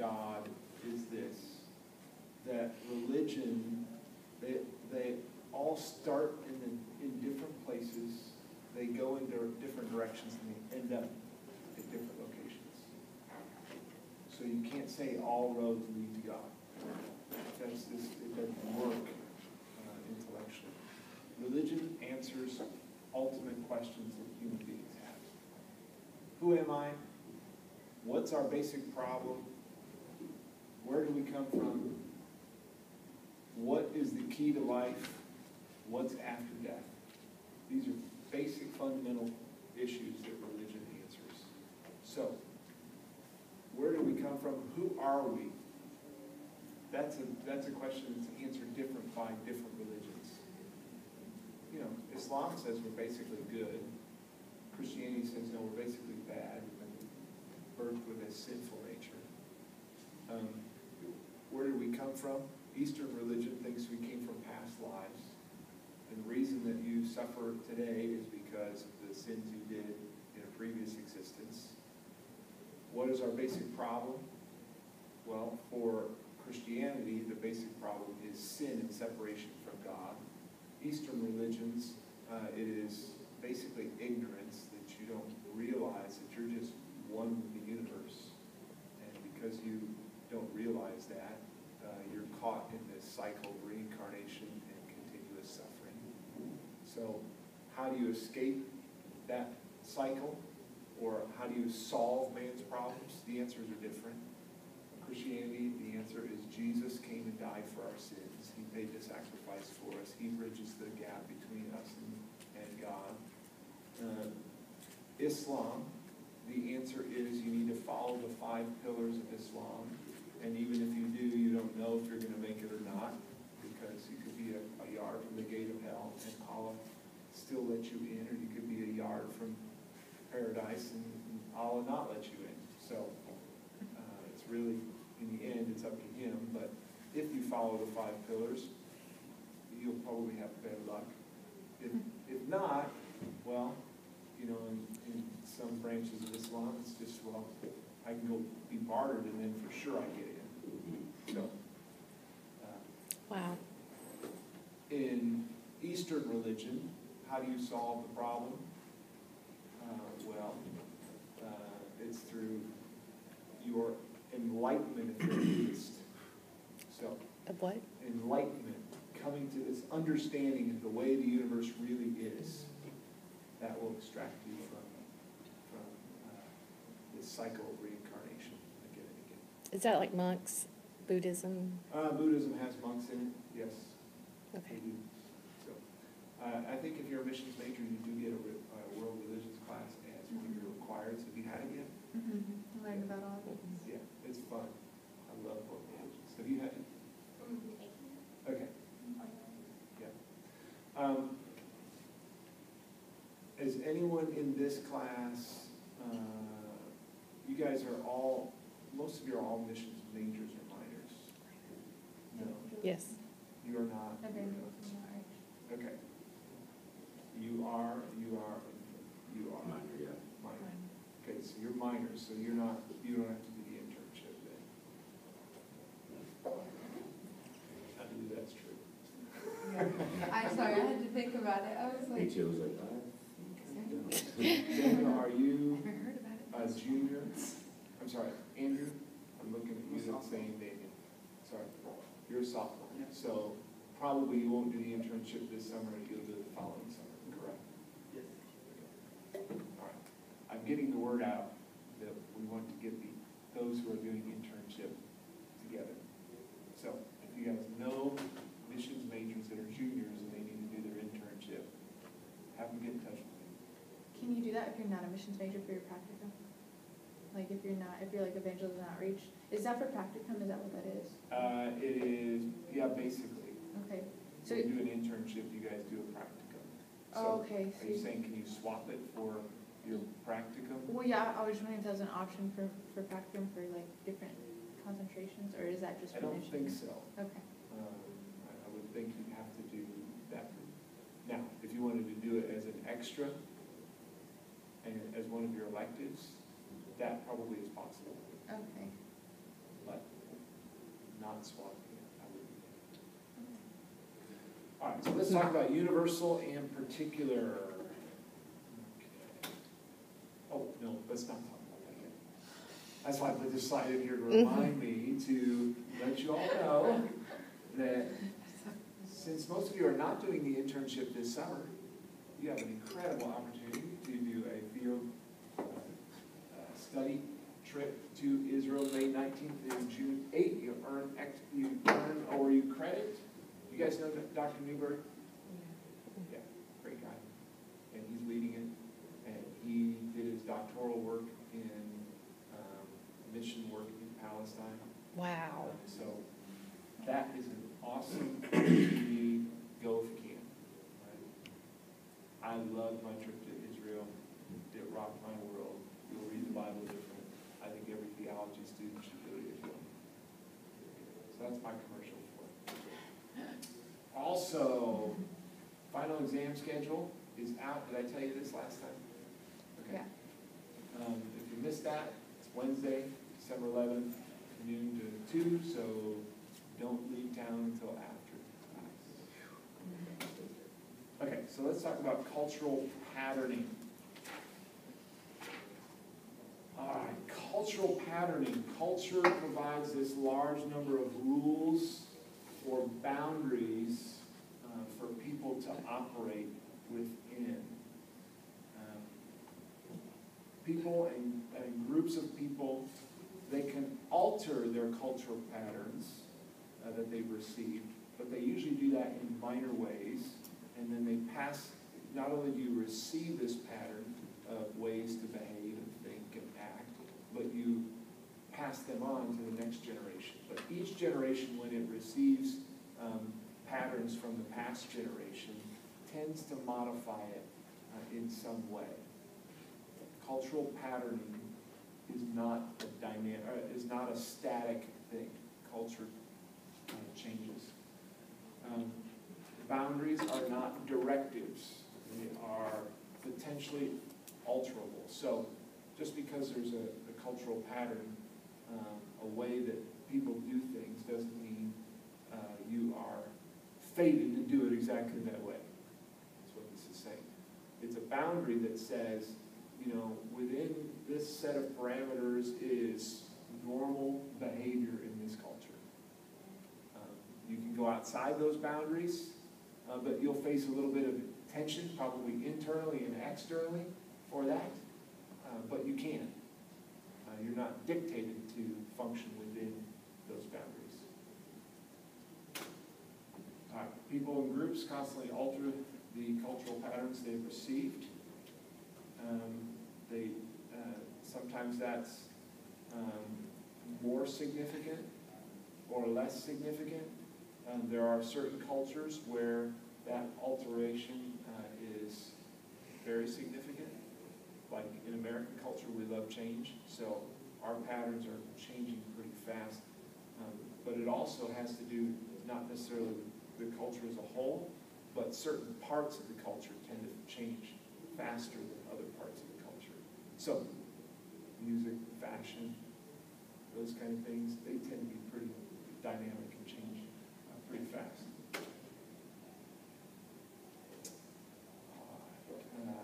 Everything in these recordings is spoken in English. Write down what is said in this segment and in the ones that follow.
God is this, that religion, they all start in different places, they go in different directions, and they end up at different locations. So you can't say all roads lead to God. It doesn't work intellectually. Religion answers ultimate questions that human beings have. Who am I? What's our basic problem? Where do we come from? What is the key to life? What's after death? These are basic fundamental issues that religion answers. So, where do we come from? Who are we? That's a question that's answered different by different religions. You know, Islam says we're basically good. Christianity says no, we're basically bad. We've been birthed with a sinful nature. Where do we come from? Eastern religion thinks we came from past lives. And the reason that you suffer today is because of the sins you did in a previous existence. What is our basic problem? Well, for Christianity, the basic problem is sin and separation from God. Eastern religions, it is basically ignorance, that you don't realize that you're just one with the universe. And because you don't realize that, you're caught in this cycle of reincarnation and continuous suffering. So how do you escape that cycle? Or how do you solve man's problems? The answers are different. Christianity, the answer is Jesus came and died for our sins. He paid the sacrifice for us. He bridges the gap between us and God. Islam, the answer is you need to follow the 5 pillars of Islam. And even if you do, you don't know if you're going to make it or not, because you could be a yard from the gate of hell and Allah still let you in, or you could be a yard from paradise and Allah not let you in. So it's really, in the end, it's up to him. But if you follow the 5 pillars, you'll probably have better luck. If not, well, you know, in some branches of Islam, it's just, well, I can go be martyred and then for sure I get in. So, wow. In Eastern religion, how do you solve the problem? It's through your enlightenment if you're a Buddhist. So, What? enlightenment, coming to this understanding of the way the universe really is, that will extract you from this cycle of reincarnation again and again. Is that like monks, Buddhism? Buddhism has monks in it, yes. Okay. They do. So, I think if you're a missions major, you do get a world religions class as one of your required. So have you had it yet? Mm-hmm. Learned about all of it. Yeah, it's fun. I love world religions. Have you had it? Okay. Yeah. Is anyone in this class, you guys are all, most of you are all missions majors or minors? No. Yes. You are not? Okay. Okay. You are. Minor, yeah. Minor. Okay, so you're minors, so you don't have to do the internship then. I believe that's true. I'm sorry, I had to think about it. I was Me like, too, was like, Daniel, are you never heard about it. a junior? I'm sorry, Andrew? I'm looking at you and saying Daniel. Sorry, you're a sophomore. So probably you won't do the internship this summer, you'll do it the following summer, correct? Yes. All right. I'm getting the word out that we want to get those who are doing internship together. So if you guys know missions majors that are juniors and they need to do their internship, have them get in touch with me. Can you do that if you're not a missions major for your practicum? Like if you're like evangelism and outreach, is that for practicum? Is that what that is? It is, yeah, basically. Okay. So you do an internship, you guys do a practicum. Oh, So okay. are you saying, can you swap it for your practicum? Well, yeah, I was wondering if that was an option for practicum for like different concentrations, or is that just I for don't think missions? so. Okay. I would think you'd have to do that. Now, if you wanted to do it as an extra and as one of your electives, that probably is possible. Okay. But not swapping it. I wouldn't. All right, so let's talk about universal and particular. Okay. Oh, no, let's not talk about that yet. That's why I put this slide in here to remind me to let you all know that since most of you are not doing the internship this summer, you have an incredible opportunity to do a field study trip to Israel May 19th through June 8th. You earn or you credit. You guys know Dr. Newberg? Yeah, great guy. And he's leading it. And he did his doctoral work in mission work in Palestine. Wow. So that is an awesome opportunity. Go if you can. Right? I loved my trip to Israel. It rocked my world. You'll read the Bible different. I think every theology student should go to Israel. So that's my commercial for it. Also, final exam schedule is out. Did I tell you this last time? Okay. Yeah. If you missed that, it's Wednesday, December 11th, noon to 2, so don't leave town until after class. Okay, so let's talk about cultural patterning. All right, cultural patterning. Culture provides this large number of rules or boundaries for people to operate within. People and groups of people, they can alter their cultural patterns that they've received, but they usually do that in minor ways, and then they pass, not only do you receive this pattern of ways to behave and think and act, but you pass them on to the next generation. But each generation, when it receives patterns from the past generation, tends to modify it in some way. Cultural patterning is not a dynamic, is not a static thing. Culture changes. Boundaries are not directives. They are potentially alterable. So just because there's a cultural pattern, a way that people do things, doesn't mean you are fated to do it exactly that way. That's what this is saying. It's a boundary that says, you know, within this set of parameters is normal behavior in this culture. You can go outside those boundaries, but you'll face a little bit of tension, probably internally and externally for that, but you can. You're not dictated to function within those boundaries. People and groups constantly alter the cultural patterns they've received. Sometimes that's more significant or less significant. There are certain cultures where that alteration is very significant. Like in American culture, we love change, so our patterns are changing pretty fast. But it also has to do not necessarily with the culture as a whole, but certain parts of the culture tend to change faster than other parts of the culture. So, music, fashion, those kind of things, they tend to be pretty dynamic and change pretty fast.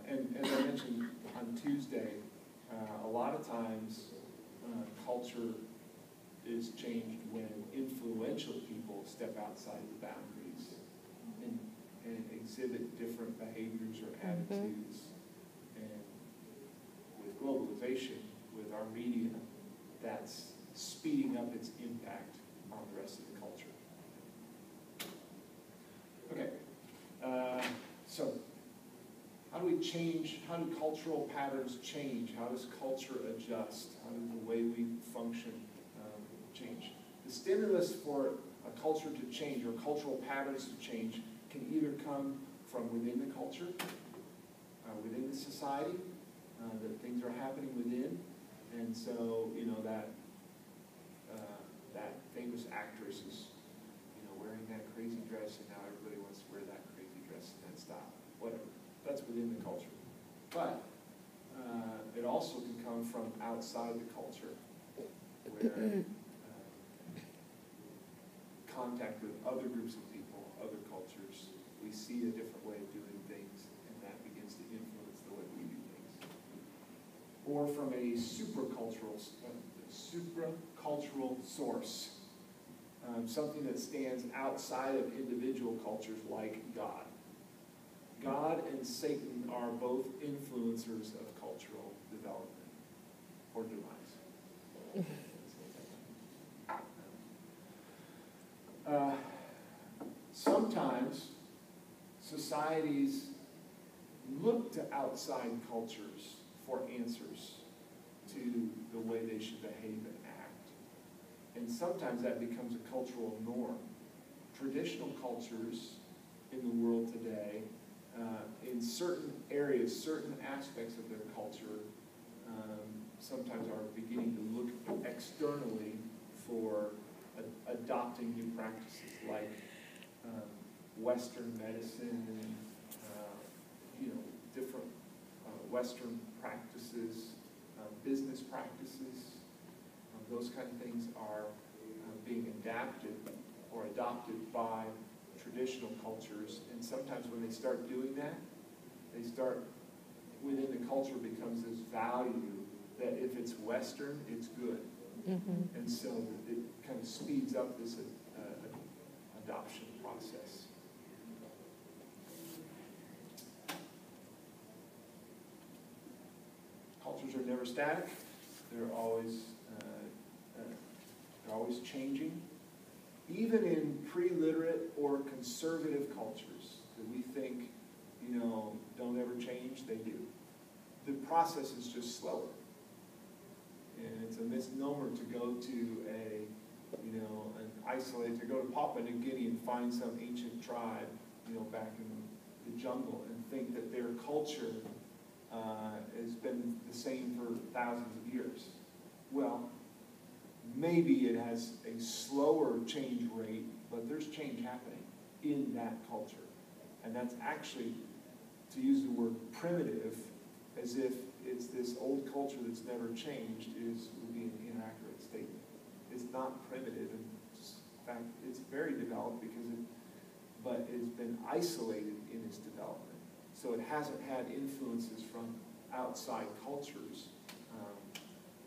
And as I mentioned on Tuesday, a lot of times culture is changed when influential people step outside the boundaries and exhibit different behaviors or attitudes. And with globalization, with our media, that's speeding up its impact on the rest of the culture. Okay, so how do we change, how do cultural patterns change? How does culture adjust? How does the way we function change? The stimulus for a culture to change or cultural patterns to change can either come from within the culture, within the society, that things are happening within, and so, you know, that famous actress is, you know, wearing that crazy dress, and now everybody wants to wear that crazy dress and that style, whatever. That's within the culture. But it also can come from outside the culture, where contact with other groups of people, other cultures, we see a different way of doing things, and that begins to influence the way we do things. Or from a supracultural source, something that stands outside of individual cultures like God. God and Satan are both influencers of cultural development or demise. Sometimes societies look to outside cultures for answers to the way they should behave and act. And sometimes that becomes a cultural norm. Traditional cultures in the world today, in certain areas, certain aspects of their culture, sometimes are beginning to look externally for adopting new practices like Western medicine, different Western practices, business practices, those kind of things are being adapted or adopted by traditional cultures. And sometimes when they start doing that, within the culture becomes this value that if it's Western, it's good. Mm-hmm. And so it kind of speeds up this adoption process. Cultures are never static. They're always changing. Even in pre-literate or conservative cultures that we think, don't ever change, they do. The process is just slower. And it's a misnomer to go to to go to Papua New Guinea and find some ancient tribe, back in the jungle and think that their culture has been the same for thousands of years. Well, maybe it has a slower change rate, but there's change happening in that culture. And that's actually, to use the word primitive, as if it's this old culture that's never changed, would be an inaccurate statement. It's not primitive, and in fact, it's very developed but it's been isolated in its development. So it hasn't had influences from outside cultures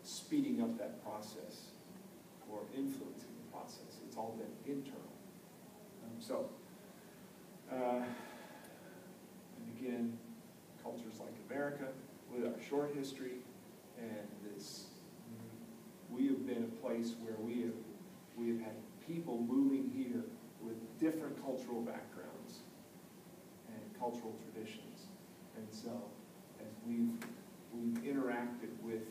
speeding up that process or influencing the process. It's all been internal. And again, cultures like America, with our short history, and we have been a place where we have had people moving here with different cultural backgrounds and cultural traditions. And so, as we've interacted with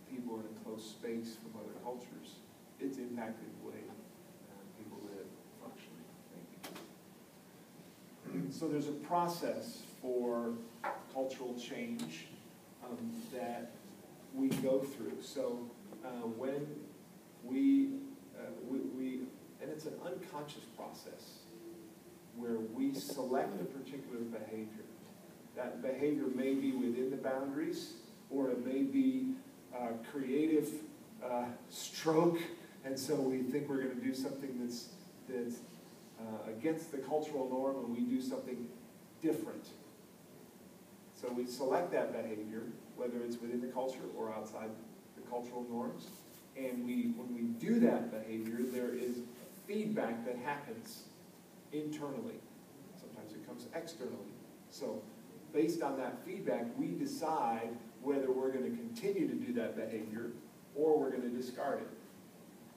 people in a close space from other cultures, it's impacted the way people live, function, think. So there's a process for cultural change that we go through. So when we and it's an unconscious process where we select a particular behavior. That behavior may be within the boundaries, or it may be a creative stroke, and so we think we're going to do something that's against the cultural norm, and we do something different. So we select that behavior, whether it's within the culture or outside the cultural norms, and when we do that behavior, there is feedback that happens internally. Sometimes it comes externally. So based on that feedback, we decide whether we're going to continue to do that behavior or we're going to discard it.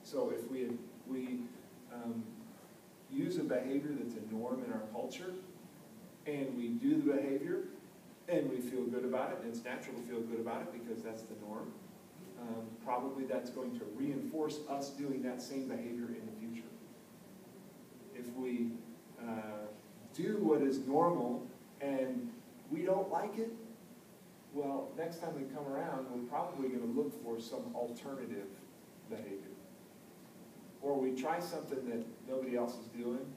So if we use a behavior that's a norm in our culture, and we do the behavior, and we feel good about it, and it's natural to feel good about it because that's the norm, probably that's going to reinforce us doing that same behavior in the future. If we do what is normal and we don't like it, well, next time we come around, we're probably going to look for some alternative behavior. Or we try something that nobody else is doing,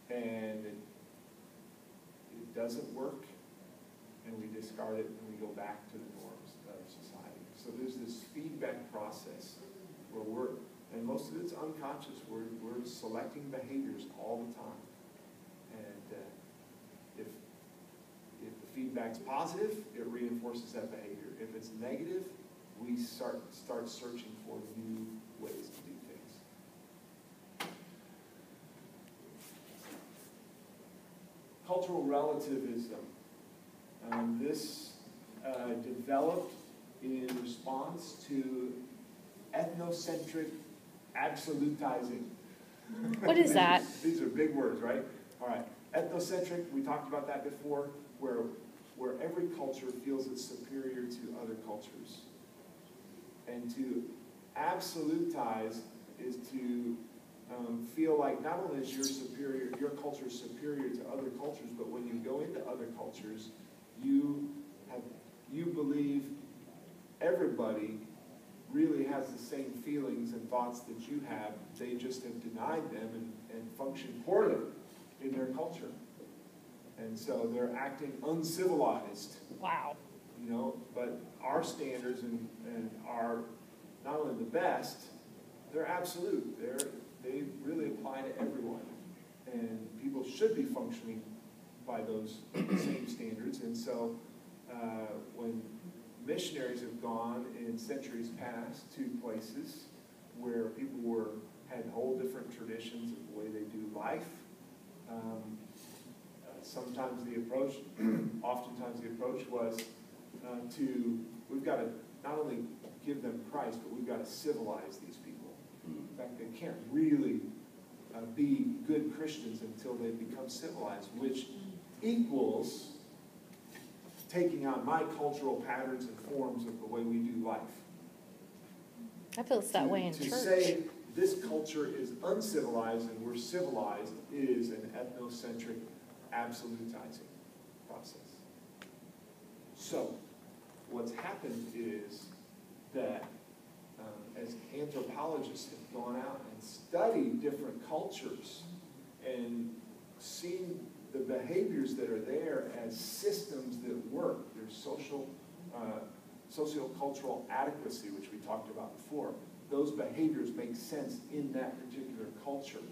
and it doesn't work, and we discard it, and we go back to the norms of society. So there's this feedback process where And most of it's unconscious. We're selecting behaviors all the time. And if the feedback's positive, it reinforces that behavior. If it's negative, we start searching for new ways to do things. Cultural relativism. This developed in response to ethnocentric absolutizing. What is that? These are big words, right? All right. Ethnocentric, we talked about that before, where every culture feels it's superior to other cultures. And to absolutize is to feel like not only is your culture superior to other cultures, but when you go into other cultures, you believe everybody really has the same feelings and thoughts that you have. They just have denied them and function poorly in their culture. And so they're acting uncivilized. Wow. You know, but our standards and are not only the best, they're absolute. They really apply to everyone. And people should be functioning by those same standards. And so when missionaries have gone in centuries past to places where people had whole different traditions of the way they do life, oftentimes the approach was we've got to not only give them Christ, but we've got to civilize these people. In fact, they can't really be good Christians until they become civilized, which equals taking on my cultural patterns and forms of the way we do life. I feel it's that way in To church. say this culture is uncivilized and we're civilized is an ethnocentric absolutizing process. So, what's happened is that as anthropologists have gone out and studied different cultures and seen the behaviors that are there as systems that work, there's sociocultural adequacy, which we talked about before. Those behaviors make sense in that particular culture.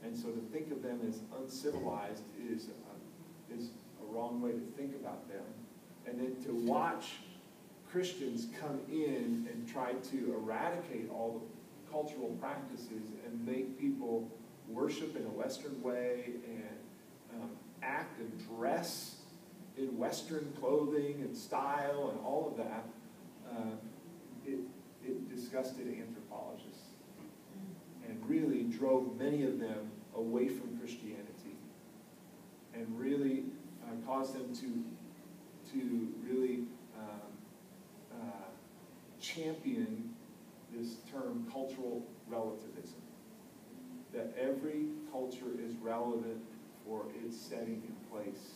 And so to think of them as uncivilized is a wrong way to think about them. And then to watch Christians come in and try to eradicate all the cultural practices and make people worship in a Western way and act and dress in Western clothing and style and all of that, it disgusted anthropologists and really drove many of them away from Christianity and really caused them to really champion this term cultural relativism, that every culture is relevant for its setting and place,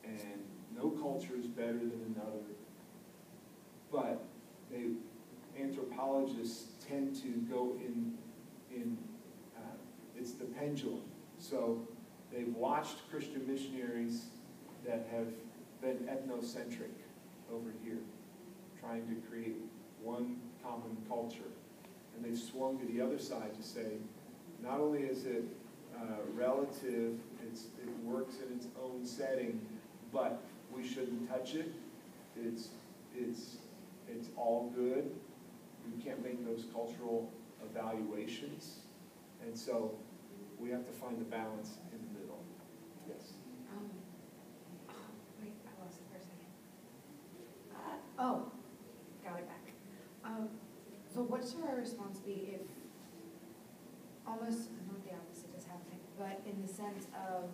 and no culture is better than another. But anthropologists tend to go in it's the pendulum. So they've watched Christian missionaries that have been ethnocentric over here, trying to create one common culture. And they've swung to the other side to say, not only is it relative, it works in its own setting, but we shouldn't touch it. It's all good. We can't make those cultural evaluations. And so we have to find the balance in the middle. Yes? Wait, I lost it for a second. Got it back. So what should our response be if, almost, not the opposite is happening, but in the sense of,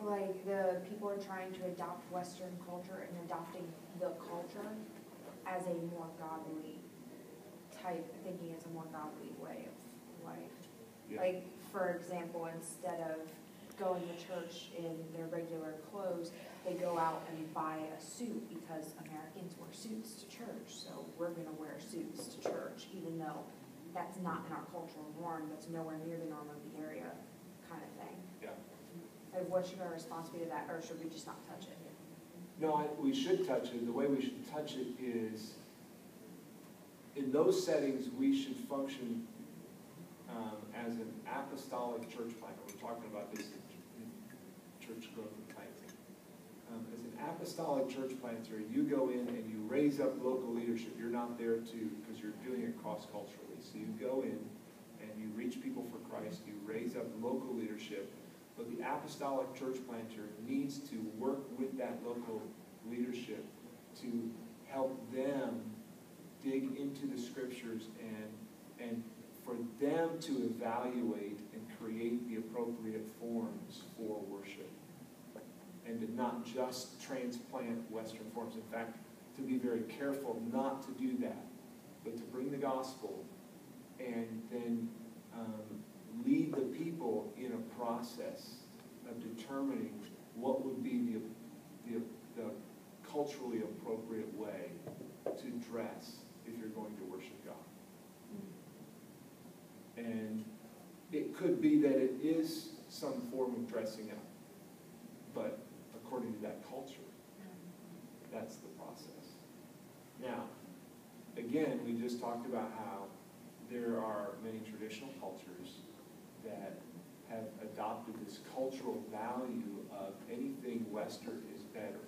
like, the people are trying to adopt Western culture and adopting the culture as a more godly type, thinking it's a more godly way of life. Yeah. Like, for example, instead of going to church in their regular clothes, they go out and buy a suit because Americans wear suits to church, so we're going to wear suits to church, even though that's not in our cultural norm, that's nowhere near the norm of the area, kind of thing. Yeah. Like, what should our response be to that, or should we just not touch it? No, we should touch it. The way we should touch it is in those settings, we should function as an apostolic church planter. We're talking about this in church growth and planting. As an apostolic church planter, you go in and you raise up local leadership. You're not there because you're doing it cross-culturally. So you go in and you reach people for Christ. You raise up local leadership. But the apostolic church planter needs to work with that local leadership to help them dig into the scriptures and for them to evaluate and create the appropriate forms for worship. And to not just transplant Western forms. In fact, to be very careful not to do that, but to bring the gospel and then lead the people in a process of determining what would be the culturally appropriate way to dress if you're going to worship God. And it could be that it is some form of dressing up, but according to that culture, that's the process. Now, again, we just talked about how there are many traditional cultures that have adopted this cultural value of anything Western is better.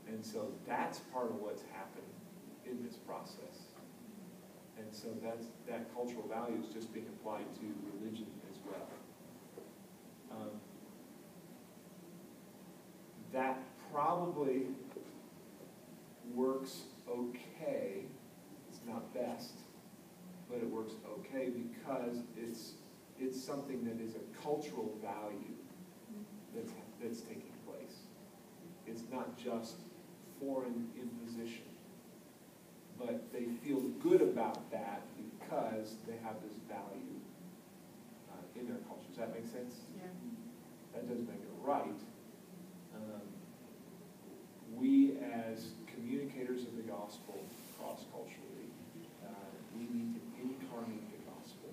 And so that's part of what's happening in this process. And so that cultural value is just being applied to religion as well. That probably works okay. It's not best, but it works okay because it's something that is a cultural value that's taking place. It's not just foreign imposition. But they feel good about that because they have this value in their culture. Does that make sense? Yeah. That doesn't make it right. We, as communicators of the gospel cross-culturally, we need to incarnate the gospel.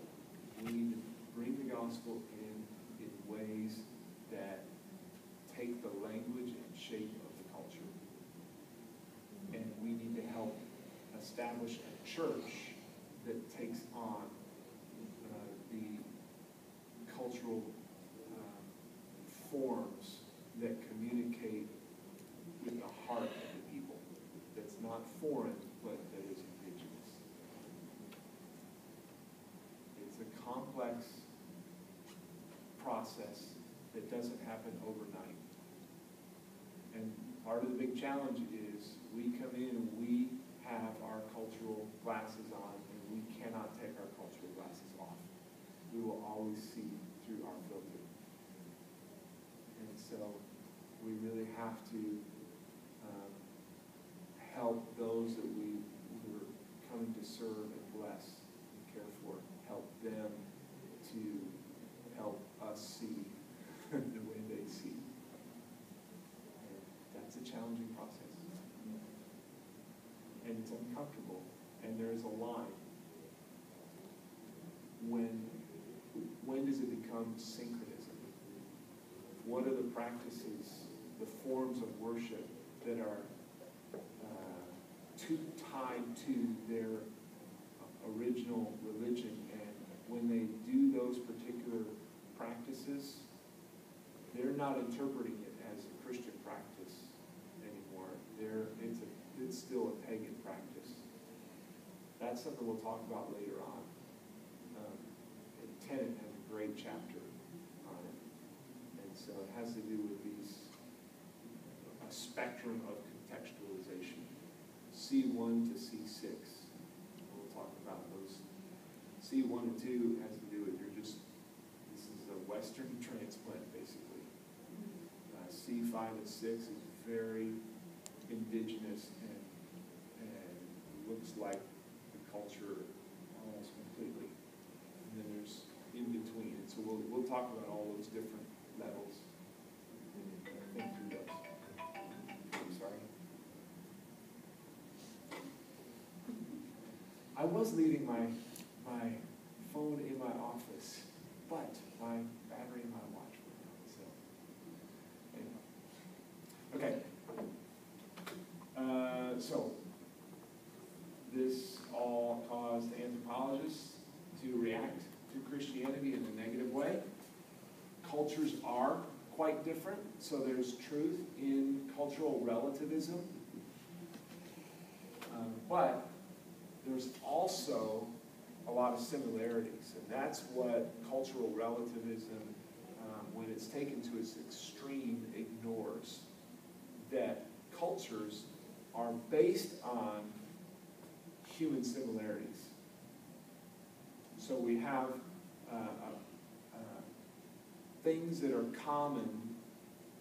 We need to bring the gospel in ways that take the language and shape of the culture. And we need to help establish a church that takes on the cultural forms that communicate with the heart of the people. That's not foreign, but that is indigenous. It's a complex process that doesn't happen overnight. And part of the big challenge is we come in and we have our cultural glasses on, and we cannot take our cultural glasses off. We will always see through our filter. And so we really have to help those that we're coming to serve and bless and care for, help them to help us see the way they see. And that's a challenging process. And it's uncomfortable, and there is a line. When does it become syncretism? What are the practices, the forms of worship that are too tied to their original religion? And when they do those particular practices, they're not interpreting it as a Christian practice anymore. It's still a pagan practice. That's something we'll talk about later on. Tenet has a great chapter on it. And so it has to do with a spectrum of contextualization, C1 to C6. We'll talk about those. C1 and 2 has to do with this is a Western transplant, basically. C5 and 6 is very indigenous and looks like the culture almost completely. And then there's in between. And so we'll talk about all those different levels. Think through those. I'm sorry. I was leaving my phone in my office, but my battery in my watch went out. So anyway. Okay. So this all caused anthropologists to react to Christianity in a negative way. Cultures are quite different, so there's truth in cultural relativism. But there's also a lot of similarities, and that's what cultural relativism, when it's taken to its extreme, ignores. That cultures are based on human similarities. So we have things that are common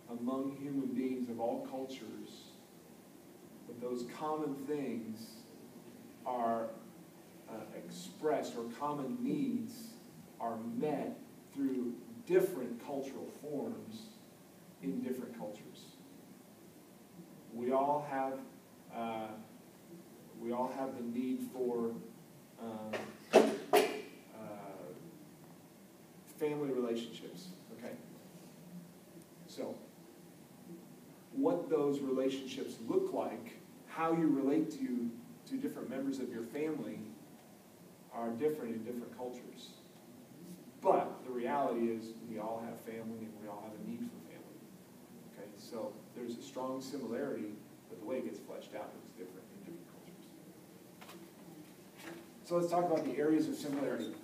among human beings of all cultures, but those common things are expressed, or common needs are met through different cultural forms in different cultures. We all have the need for family relationships, okay? So, what those relationships look like, how you relate to different members of your family are different in different cultures. But the reality is we all have family and we all have a need for family. Okay, so there's a strong similarity, but the way it gets fleshed out is different in different cultures. So let's talk about the areas of similarity.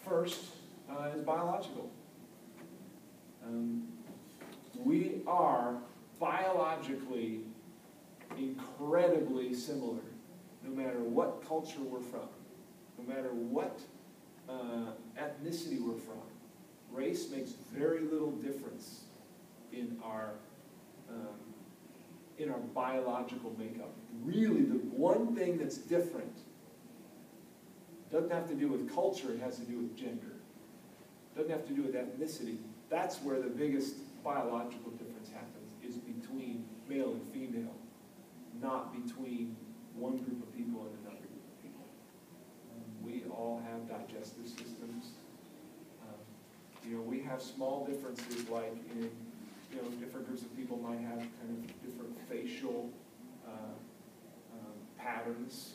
First is biological. We are biologically incredibly similar, no matter what culture we're from, no matter what ethnicity we're from. Race makes very little difference in our biological makeup. Really, the one thing that's different doesn't have to do with culture, it has to do with gender. Doesn't have to do with ethnicity. That's where the biggest biological difference happens, is between male and female, not between one group of people and another group of people. We all have digestive systems. We have small differences, like in, different groups of people might have kind of different facial patterns,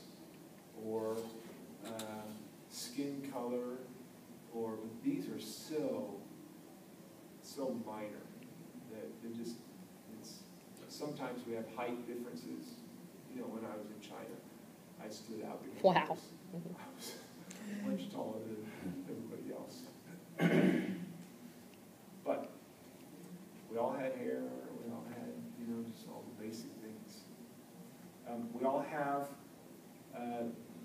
or skin color, but these are so minor that sometimes we have height differences. When I was in China, I stood out because Wow. I was much taller than everybody else. But we all had hair, we all had, just all the basic things. We all have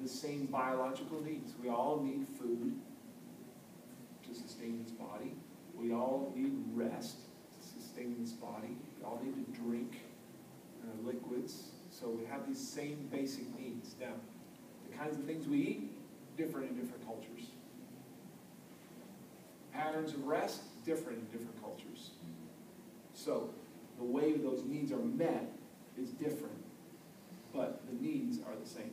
the same biological needs. We all need food to sustain this body. We all need rest to sustain this body. We all need to drink liquids. So we have these same basic needs. Now, the kinds of things we eat, different in different cultures. Patterns of rest, different in different cultures. So the way those needs are met is different, but the needs are the same.